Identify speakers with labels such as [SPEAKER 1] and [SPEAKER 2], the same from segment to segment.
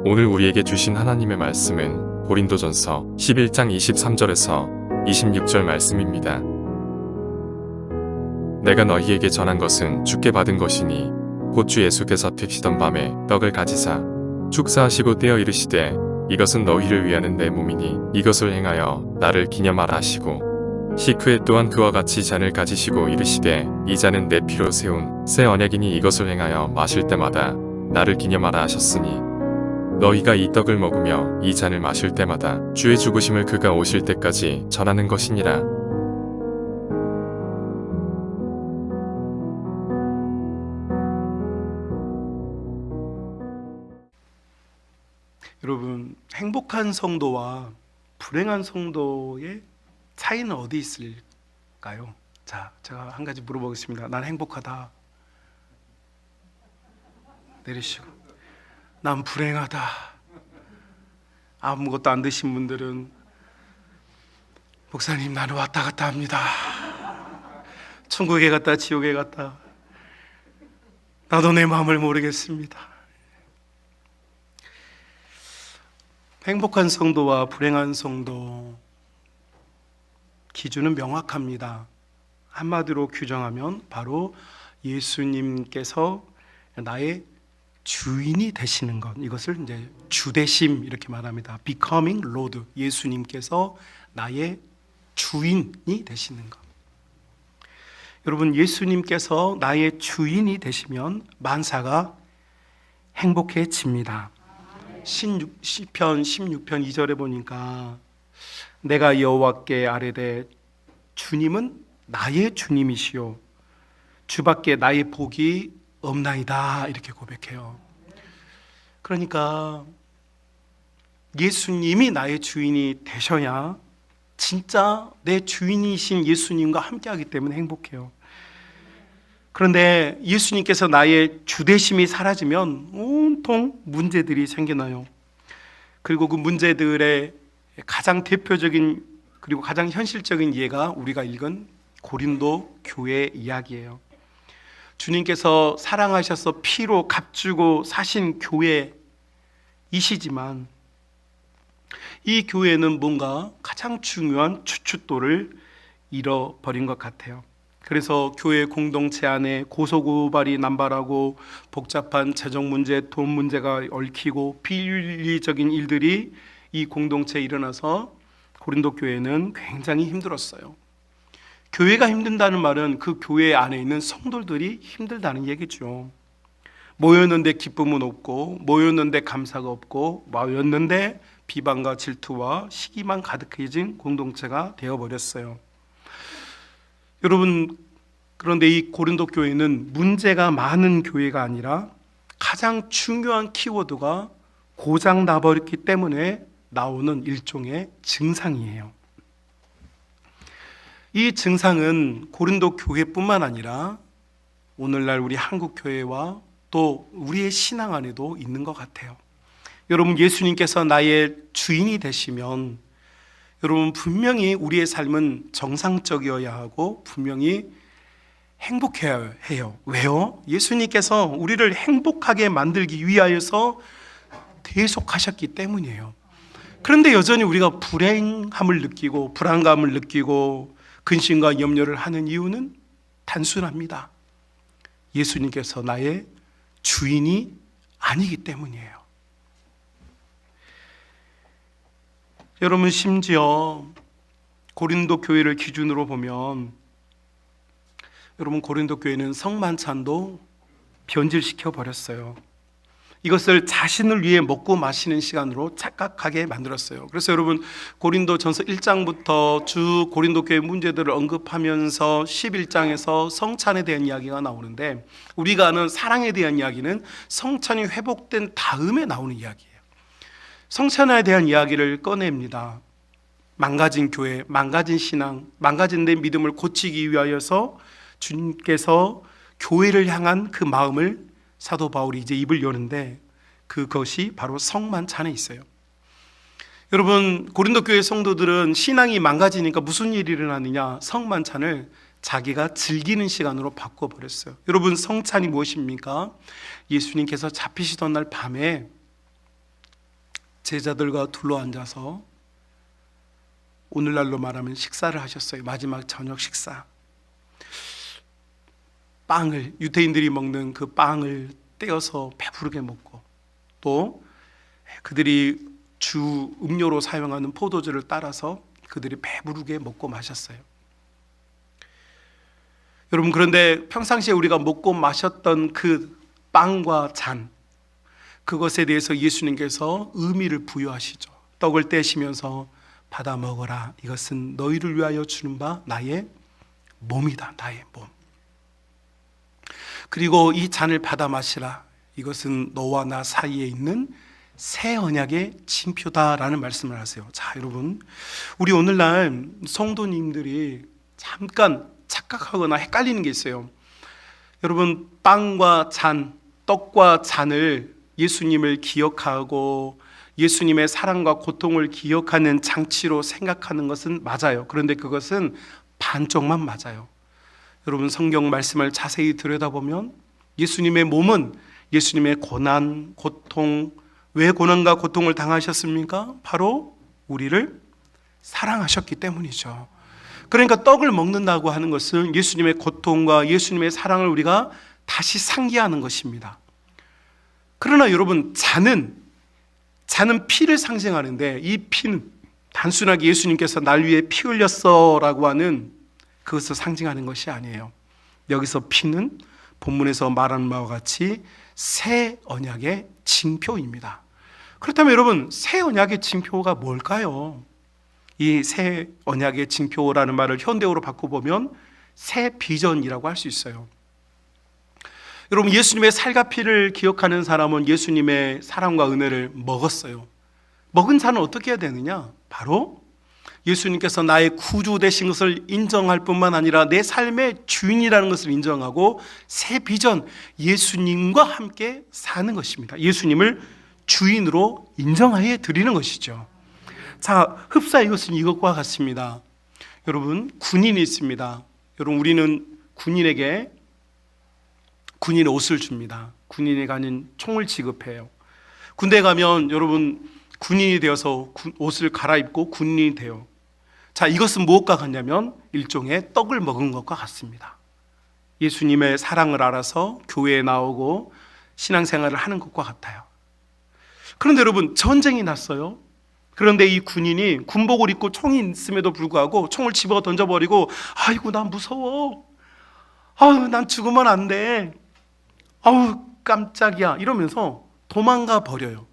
[SPEAKER 1] 오늘 우리에게 주신 하나님의 말씀은 고린도전서 11장 23절에서 26절 말씀입니다. 내가 너희에게 전한 것은 주께 받은 것이니 곧 주 예수께서 퇴시던 밤에 떡을 가지사 축사하시고 떼어 이르시되 이것은 너희를 위하는 내 몸이니 이것을 행하여 나를 기념하라 하시고 식후에 또한 그와 같이 잔을 가지시고 이르시되 이 잔은 내 피로 세운 새 언약이니 이것을 행하여 마실 때마다 나를 기념하라 하셨으니 너희가 이 떡을 먹으며 이 잔을 마실 때마다 주의 죽으심을 그가 오실 때까지 전하는 것이니라.
[SPEAKER 2] 여러분, 행복한 성도와 불행한 성도의 차이는 어디 있을까요? 자, 제가 한 가지 물어보겠습니다. 난 행복하다. 내리시고. 난 불행하다. 아무것도 안 드신 분들은 목사님, 나는 왔다 갔다 합니다. 천국에 갔다 지옥에 갔다. 나도 내 마음을 모르겠습니다. 행복한 성도와 불행한 성도 기준은 명확합니다. 한마디로 규정하면 바로 예수님께서 나의 주인이 되시는 것, 이것을 이제 주되심 이렇게 말합니다. Becoming Lord, 예수님께서 나의 주인이 되시는 것. 여러분, 예수님께서 나의 주인이 되시면 만사가 행복해집니다. 시편 16편 2절에 보니까 내가 여호와께 아뢰되 주님은 나의 주님이시요 주밖에 나의 복이 없나이다, 이렇게 고백해요. 그러니까 예수님이 나의 주인이 되셔야 진짜 내 주인이신 예수님과 함께하기 때문에 행복해요. 그런데 예수님께서 나의 주되심이 사라지면 온통 문제들이 생겨나요. 그리고 그 문제들의 가장 대표적인 그리고 가장 현실적인 예가 우리가 읽은 고린도 교회 이야기예요. 주님께서 사랑하셔서 피로 값주고 사신 교회이시지만 이 교회는 뭔가 가장 중요한 추춧돌을 잃어버린 것 같아요. 그래서 교회 공동체 안에 고소고발이 남발하고 복잡한 재정 문제, 돈 문제가 얽히고 비윤리적인 일들이 이 공동체에 일어나서 고린도 교회는 굉장히 힘들었어요. 교회가 힘든다는 말은 그 교회 안에 있는 성도들이 힘들다는 얘기죠. 모였는데 기쁨은 없고, 모였는데 감사가 없고, 모였는데 비방과 질투와 시기만 가득해진 공동체가 되어버렸어요. 여러분, 그런데 이 고린도 교회는 문제가 많은 교회가 아니라 가장 중요한 키워드가 고장 나버렸기 때문에 나오는 일종의 증상이에요. 이 증상은 고린도 교회뿐만 아니라 오늘날 우리 한국 교회와 또 우리의 신앙 안에도 있는 것 같아요. 여러분, 예수님께서 나의 주인이 되시면 여러분 분명히 우리의 삶은 정상적이어야 하고 분명히 행복해야 해요. 왜요? 예수님께서 우리를 행복하게 만들기 위하여서 대속하셨기 때문이에요. 그런데 여전히 우리가 불행함을 느끼고 불안감을 느끼고 근심과 염려를 하는 이유는 단순합니다. 예수님께서 나의 주인이 아니기 때문이에요. 여러분, 심지어 고린도 교회를 기준으로 보면 여러분, 고린도 교회는 성만찬도 변질시켜 버렸어요. 이것을 자신을 위해 먹고 마시는 시간으로 착각하게 만들었어요. 그래서 여러분, 고린도전서 1장부터 주 고린도 교회 문제들을 언급하면서 11장에서 성찬에 대한 이야기가 나오는데 우리가 아는 사랑에 대한 이야기는 성찬이 회복된 다음에 나오는 이야기예요. 성찬에 대한 이야기를 꺼냅니다. 망가진 교회, 망가진 신앙, 망가진 내 믿음을 고치기 위하여서 주님께서 교회를 향한 그 마음을 사도 바울이 이제 입을 여는데 그것이 바로 성만찬에 있어요. 여러분, 고린도 교회 성도들은 신앙이 망가지니까 무슨 일이 일어나느냐? 성만찬을 자기가 즐기는 시간으로 바꿔버렸어요. 여러분, 성찬이 무엇입니까? 예수님께서 잡히시던 날 밤에 제자들과 둘러 앉아서 오늘날로 말하면 식사를 하셨어요. 마지막 저녁 식사. 빵을, 유대인들이 먹는 그 빵을 떼어서 배부르게 먹고, 또 그들이 주 음료로 사용하는 포도주를 따라서 그들이 배부르게 먹고 마셨어요. 여러분, 그런데 평상시에 우리가 먹고 마셨던 그 빵과 잔, 그것에 대해서 예수님께서 의미를 부여하시죠. 떡을 떼시면서 받아 먹어라. 이것은 너희를 위하여 주는 바 나의 몸이다. 나의 몸. 그리고 이 잔을 받아 마시라. 이것은 너와 나 사이에 있는 새 언약의 징표다라는 말씀을 하세요. 자, 여러분, 우리 오늘날 성도님들이 잠깐 착각하거나 헷갈리는 게 있어요. 여러분, 빵과 잔, 떡과 잔을 예수님을 기억하고 예수님의 사랑과 고통을 기억하는 장치로 생각하는 것은 맞아요. 그런데 그것은 반쪽만 맞아요. 여러분, 성경 말씀을 자세히 들여다보면 예수님의 몸은 예수님의 고난, 고통, 왜 고난과 고통을 당하셨습니까? 바로 우리를 사랑하셨기 때문이죠. 그러니까 떡을 먹는다고 하는 것은 예수님의 고통과 예수님의 사랑을 우리가 다시 상기하는 것입니다. 그러나 여러분, 잔은 피를 상징하는데, 이 피는 단순하게 예수님께서 날 위해 피 흘렸어 라고 하는 그것을 상징하는 것이 아니에요. 여기서 피는 본문에서 말하는 바와 같이 새 언약의 징표입니다. 그렇다면 여러분, 새 언약의 징표가 뭘까요? 이 새 언약의 징표라는 말을 현대어로 바꿔보면 새 비전이라고 할 수 있어요. 여러분, 예수님의 살과 피를 기억하는 사람은 예수님의 사랑과 은혜를 먹었어요. 먹은 자는 어떻게 해야 되느냐? 바로 예수님께서 나의 구주 되신 것을 인정할 뿐만 아니라 내 삶의 주인이라는 것을 인정하고 새 비전, 예수님과 함께 사는 것입니다. 예수님을 주인으로 인정하여 드리는 것이죠. 자, 흡사 이것은 이것과 같습니다. 여러분, 군인이 있습니다. 여러분, 우리는 군인에게 군인 옷을 줍니다. 군인에 가는 총을 지급해요. 군대 가면 여러분, 군인이 되어서 옷을 갈아입고 군인이 돼요. 자, 이것은 무엇과 같냐면 일종의 떡을 먹은 것과 같습니다. 예수님의 사랑을 알아서 교회에 나오고 신앙생활을 하는 것과 같아요. 그런데 여러분, 전쟁이 났어요. 그런데 이 군인이 군복을 입고 총이 있음에도 불구하고 총을 집어 던져버리고, 아이고 난 무서워, 아우 난 죽으면 안 돼, 아우 깜짝이야, 이러면서 도망가 버려요.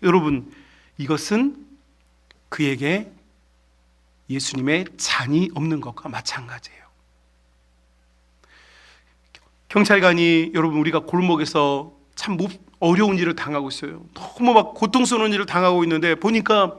[SPEAKER 2] 여러분, 이것은 그에게 예수님의 잔이 없는 것과 마찬가지예요. 경찰관이, 여러분, 우리가 골목에서 참 어려운 일을 당하고 있어요. 너무 막 고통스러운 일을 당하고 있는데 보니까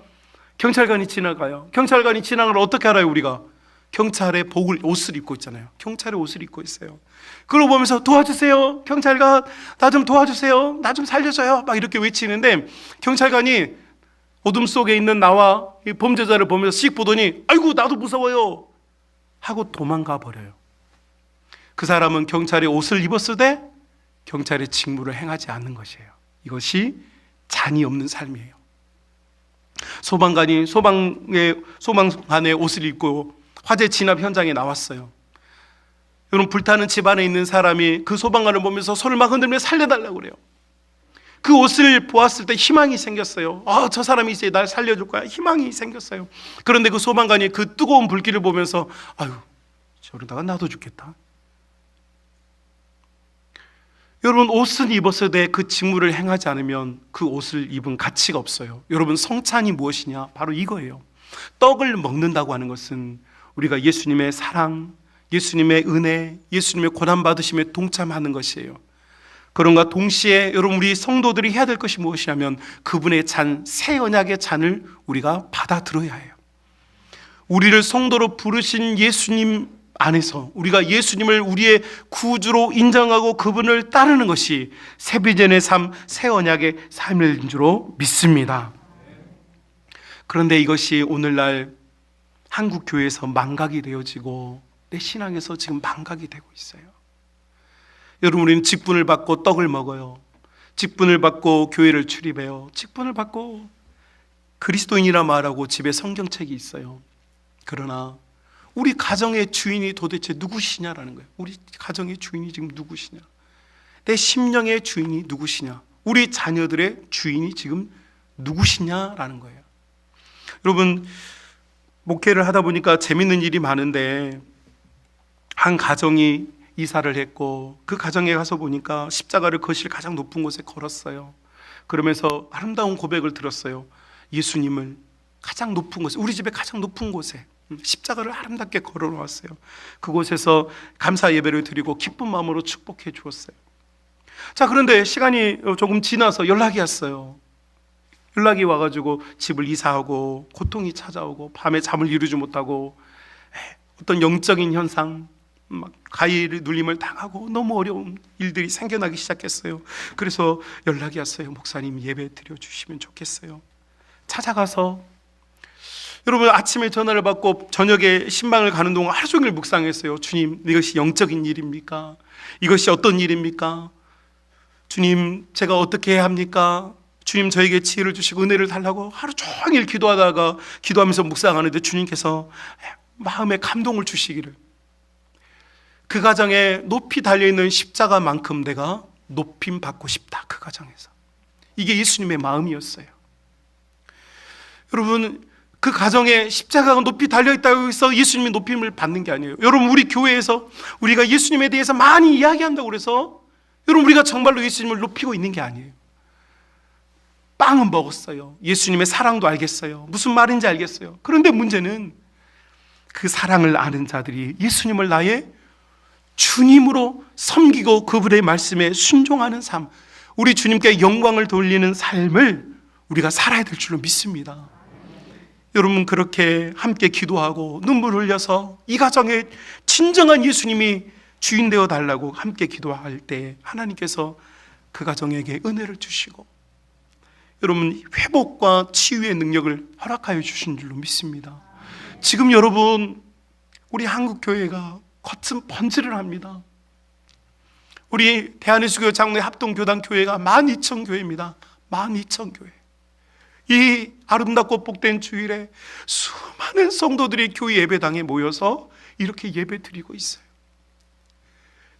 [SPEAKER 2] 경찰관이 지나가요. 경찰관이 지나가면 어떻게 알아요? 우리가 경찰의 옷을 입고 있잖아요. 경찰의 옷을 입고 있어요. 그걸 보면서 도와주세요, 경찰관, 나 좀 도와주세요, 나 좀 살려줘요, 막 이렇게 외치는데 경찰관이 어둠 속에 있는 나와 이 범죄자를 보면서 씩 보더니 아이고 나도 무서워요 하고 도망가 버려요. 그 사람은 경찰의 옷을 입었을 때 경찰의 직무를 행하지 않는 것이에요. 이것이 잔이 없는 삶이에요. 소방관이 소방관의 옷을 입고 화재 진압 현장에 나왔어요. 여러분, 불타는 집 안에 있는 사람이 그 소방관을 보면서 손을 막 흔들며 살려달라고 그래요. 그 옷을 보았을 때 희망이 생겼어요. 저 사람이 이제 날 살려줄 거야, 희망이 생겼어요. 그런데 그 소방관이 그 뜨거운 불길을 보면서 아유, 저러다가 나도 죽겠다. 여러분, 옷을 입었을 때 그 직무를 행하지 않으면 그 옷을 입은 가치가 없어요. 여러분, 성찬이 무엇이냐? 바로 이거예요. 떡을 먹는다고 하는 것은 우리가 예수님의 사랑, 예수님의 은혜, 예수님의 고난받으심에 동참하는 것이에요. 그런가 동시에 여러분, 우리 성도들이 해야 될 것이 무엇이냐면 그분의 잔, 새 언약의 잔을 우리가 받아들여야 해요. 우리를 성도로 부르신 예수님 안에서 우리가 예수님을 우리의 구주로 인정하고 그분을 따르는 것이 새 비전의 삶, 새 언약의 삶인 줄로 믿습니다. 그런데 이것이 오늘날 한국 교회에서 망각이 되어지고 내 신앙에서 지금 망각이 되고 있어요. 여러분, 우리는 직분을 받고 떡을 먹어요. 직분을 받고 교회를 출입해요. 직분을 받고 그리스도인이라 말하고 집에 성경책이 있어요. 그러나 우리 가정의 주인이 도대체 누구시냐라는 거예요. 우리 가정의 주인이 지금 누구시냐? 내 심령의 주인이 누구시냐? 우리 자녀들의 주인이 지금 누구시냐라는 거예요. 여러분, 목회를 하다 보니까 재밌는 일이 많은데, 한 가정이 이사를 했고 그 가정에 가서 보니까 십자가를 거실 가장 높은 곳에 걸었어요. 그러면서 아름다운 고백을 들었어요. 예수님을 가장 높은 곳에, 우리 집에 가장 높은 곳에 십자가를 아름답게 걸어 놓았어요. 그곳에서 감사 예배를 드리고 기쁜 마음으로 축복해 주었어요. 자, 그런데 시간이 조금 지나서 연락이 왔어요. 연락이 와가지고 집을 이사하고 고통이 찾아오고 밤에 잠을 이루지 못하고 어떤 영적인 현상, 막 가해를 눌림을 당하고 너무 어려운 일들이 생겨나기 시작했어요. 그래서 연락이 왔어요. 목사님, 예배 드려주시면 좋겠어요. 찾아가서, 여러분, 아침에 전화를 받고 저녁에 신방을 가는 동안 하루 종일 묵상했어요. 주님, 이것이 영적인 일입니까? 이것이 어떤 일입니까? 주님, 제가 어떻게 해야 합니까? 주님, 저에게 지혜를 주시고 은혜를 달라고 하루 종일 기도하면서 묵상하는데 주님께서 마음에 감동을 주시기를, 그 가정에 높이 달려있는 십자가만큼 내가 높임 받고 싶다. 그 가정에서. 이게 예수님의 마음이었어요. 여러분, 그 가정에 십자가가 높이 달려있다고 해서 예수님의 높임을 받는 게 아니에요. 여러분, 우리 교회에서 우리가 예수님에 대해서 많이 이야기한다고 그래서 여러분, 우리가 정말로 예수님을 높이고 있는 게 아니에요. 빵은 먹었어요. 예수님의 사랑도 알겠어요. 무슨 말인지 알겠어요. 그런데 문제는 그 사랑을 아는 자들이 예수님을 나의 주님으로 섬기고 그분의 말씀에 순종하는 삶, 우리 주님께 영광을 돌리는 삶을 우리가 살아야 될 줄로 믿습니다. 여러분, 그렇게 함께 기도하고 눈물 흘려서 이 가정에 진정한 예수님이 주인 되어 달라고 함께 기도할 때 하나님께서 그 가정에게 은혜를 주시고 여러분, 회복과 치유의 능력을 허락하여 주신 줄로 믿습니다. 지금 여러분, 우리 한국교회가 거친 번지를 합니다. 우리 대한예수교회 장로의 합동교단교회가 12,000교회입니다. 12,000교회. 이 아름답고 복된 주일에 수많은 성도들이 교회 예배당에 모여서 이렇게 예배 드리고 있어요.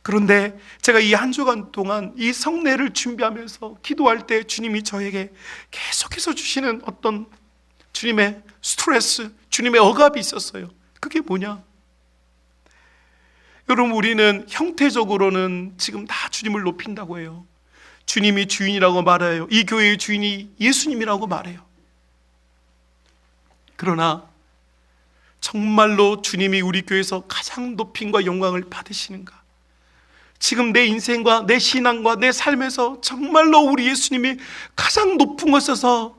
[SPEAKER 2] 그런데 제가 이 한 주간 동안 이 성례를 준비하면서 기도할 때 주님이 저에게 계속해서 주시는 어떤 주님의 스트레스, 주님의 억압이 있었어요. 그게 뭐냐? 여러분, 우리는 형태적으로는 지금 다 주님을 높인다고 해요. 주님이 주인이라고 말해요. 이 교회의 주인이 예수님이라고 말해요. 그러나 정말로 주님이 우리 교회에서 가장 높임과 영광을 받으시는가? 지금 내 인생과 내 신앙과 내 삶에서 정말로 우리 예수님이 가장 높은 곳에서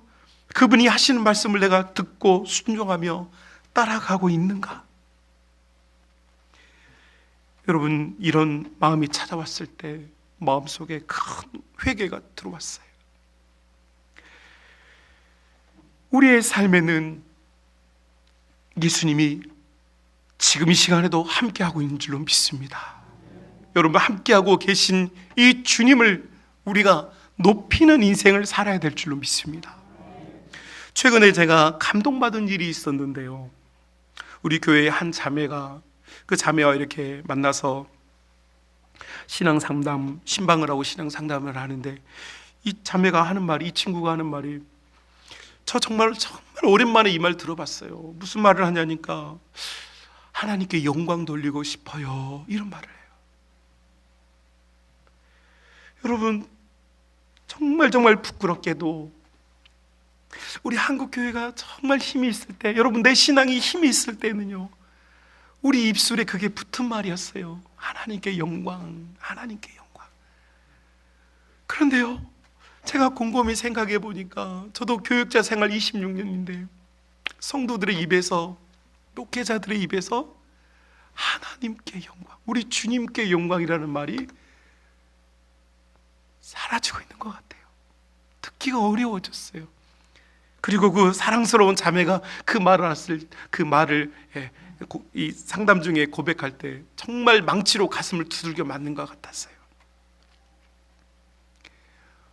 [SPEAKER 2] 그분이 하시는 말씀을 내가 듣고 순종하며 따라가고 있는가? 여러분, 이런 마음이 찾아왔을 때 마음속에 큰 회개가 들어왔어요. 우리의 삶에는 예수님이 지금 이 시간에도 함께하고 있는 줄로 믿습니다. 여러분, 함께하고 계신 이 주님을 우리가 높이는 인생을 살아야 될 줄로 믿습니다. 최근에 제가 감동받은 일이 있었는데요. 우리 교회의 한 자매가, 그 자매와 이렇게 만나서 신앙상담, 신방을 하고 신앙상담을 하는데 이 자매가 하는 말이, 이 친구가 하는 말이, 저 정말 오랜만에 이 말 들어봤어요. 무슨 말을 하냐니까 하나님께 영광 돌리고 싶어요, 이런 말을 해요. 여러분, 정말 부끄럽게도 우리 한국교회가 정말 힘이 있을 때, 여러분, 내 신앙이 힘이 있을 때는요, 우리 입술에 그게 붙은 말이었어요. 하나님께 영광, 하나님께 영광. 그런데요, 제가 곰곰이 생각해 보니까 저도 교육자 생활 26년인데 성도들의 입에서, 목회자들의 입에서 하나님께 영광, 우리 주님께 영광이라는 말이 사라지고 있는 것 같아요. 듣기가 어려워졌어요. 그리고 그 사랑스러운 자매가 그 말을 이 상담 중에 고백할 때 정말 망치로 가슴을 두들겨 맞는 것 같았어요.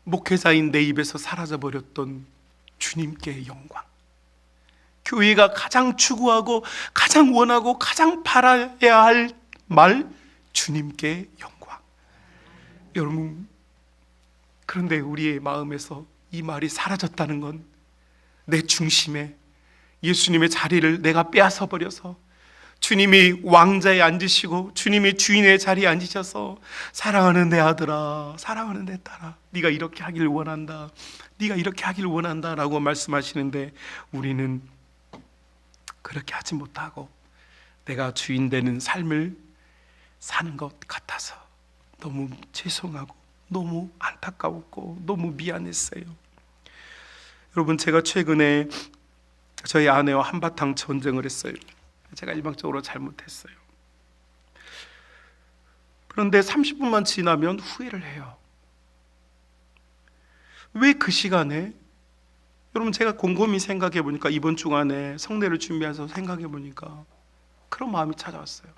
[SPEAKER 2] 목회자인 내 입에서 사라져버렸던 주님께 영광, 교회가 가장 추구하고 가장 원하고 가장 바라야 할 말, 주님께 영광. 여러분, 그런데 우리의 마음에서 이 말이 사라졌다는 건 내 중심에 예수님의 자리를 내가 빼앗아 버려서 주님이 왕자에 앉으시고 주님이 주인의 자리에 앉으셔서 사랑하는 내 아들아, 사랑하는 내 딸아, 네가 이렇게 하길 원한다, 네가 이렇게 하길 원한다 라고 말씀하시는데 우리는 그렇게 하지 못하고 내가 주인 되는 삶을 사는 것 같아서 너무 죄송하고 너무 안타까웠고 너무 미안했어요. 여러분, 제가 최근에 저희 아내와 한바탕 전쟁을 했어요. 제가 일방적으로 잘못했어요. 그런데 30분만 지나면 후회를 해요. 왜 그 시간에? 여러분, 제가 곰곰이 생각해 보니까 이번 주간에 성례를 준비해서 생각해 보니까 그런 마음이 찾아왔어요.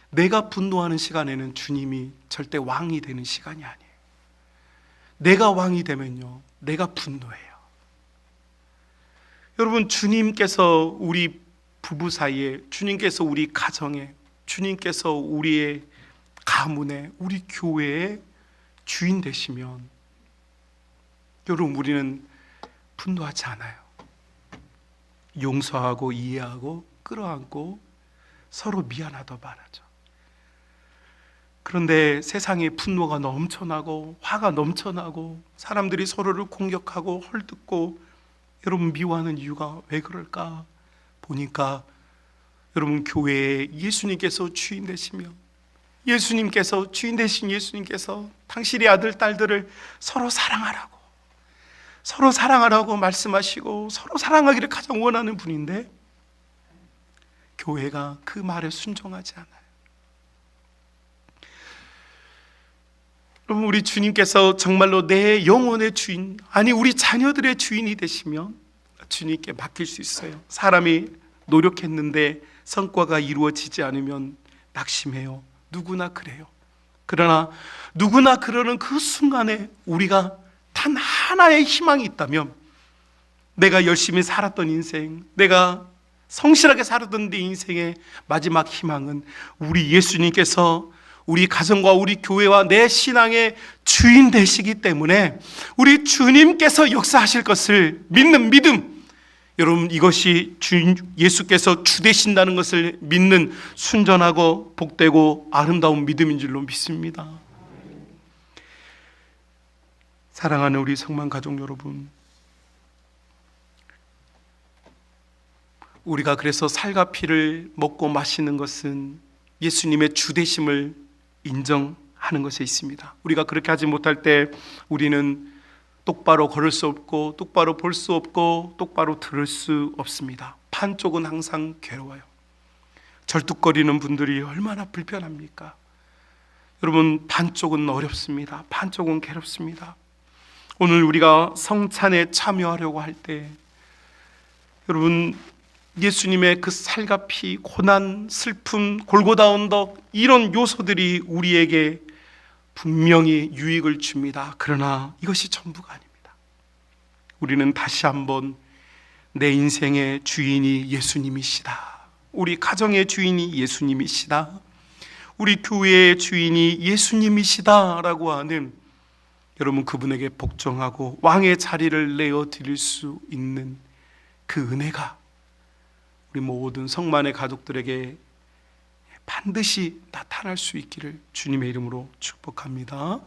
[SPEAKER 2] 내가 분노하는 시간에는 주님이 절대 왕이 되는 시간이 아니에요. 내가 왕이 되면요, 내가 분노해요. 여러분, 주님께서 우리 부부 사이에, 주님께서 우리 가정에, 주님께서 우리의 가문에, 우리 교회에 주인 되시면 여러분, 우리는 분노하지 않아요. 용서하고 이해하고 끌어안고 서로 미안하다 말하죠. 그런데 세상에 분노가 넘쳐나고 화가 넘쳐나고 사람들이 서로를 공격하고 헐뜯고 여러분 미워하는 이유가 왜 그럴까 보니까 여러분, 교회에 예수님께서 주인 되시며 예수님께서 주인 되신 예수님께서 당신의 아들 딸들을 서로 사랑하라고 말씀하시고 서로 사랑하기를 가장 원하는 분인데 교회가 그 말에 순종하지 않아요. 여러분, 우리 주님께서 정말로 내 영혼의 주인, 아니 우리 자녀들의 주인이 되시면 주님께 맡길 수 있어요. 사람이 노력했는데 성과가 이루어지지 않으면 낙심해요. 누구나 그래요. 그러나 누구나 그러는 그 순간에 우리가 단 하나의 희망이 있다면, 내가 열심히 살았던 인생, 내가 성실하게 살았던 내 인생의 마지막 희망은 우리 예수님께서 우리 가정과 우리 교회와 내 신앙의 주인 되시기 때문에 우리 주님께서 역사하실 것을 믿는 믿음, 여러분, 이것이 예수께서 주 되신다는 것을 믿는 순전하고 복되고 아름다운 믿음인 줄로 믿습니다. 사랑하는 우리 성만 가족 여러분, 우리가 그래서 살과 피를 먹고 마시는 것은 예수님의 주 되심을 인정하는 것에 있습니다. 우리가 그렇게 하지 못할 때 우리는 똑바로 걸을 수 없고 똑바로 볼 수 없고 똑바로 들을 수 없습니다. 반쪽은 항상 괴로워요. 절뚝거리는 분들이 얼마나 불편합니까? 여러분, 반쪽은 어렵습니다. 반쪽은 괴롭습니다. 오늘 우리가 성찬에 참여하려고 할 때 여러분, 예수님의 그 살과 피, 고난, 슬픔, 골고다 언덕, 이런 요소들이 우리에게 분명히 유익을 줍니다. 그러나 이것이 전부가 아닙니다. 우리는 다시 한번 내 인생의 주인이 예수님이시다, 우리 가정의 주인이 예수님이시다, 우리 교회의 주인이 예수님이시다 라고 하는, 여러분, 그분에게 복종하고 왕의 자리를 내어드릴 수 있는 그 은혜가 우리 모든 성만의 가족들에게 반드시 나타날 수 있기를 주님의 이름으로 축복합니다.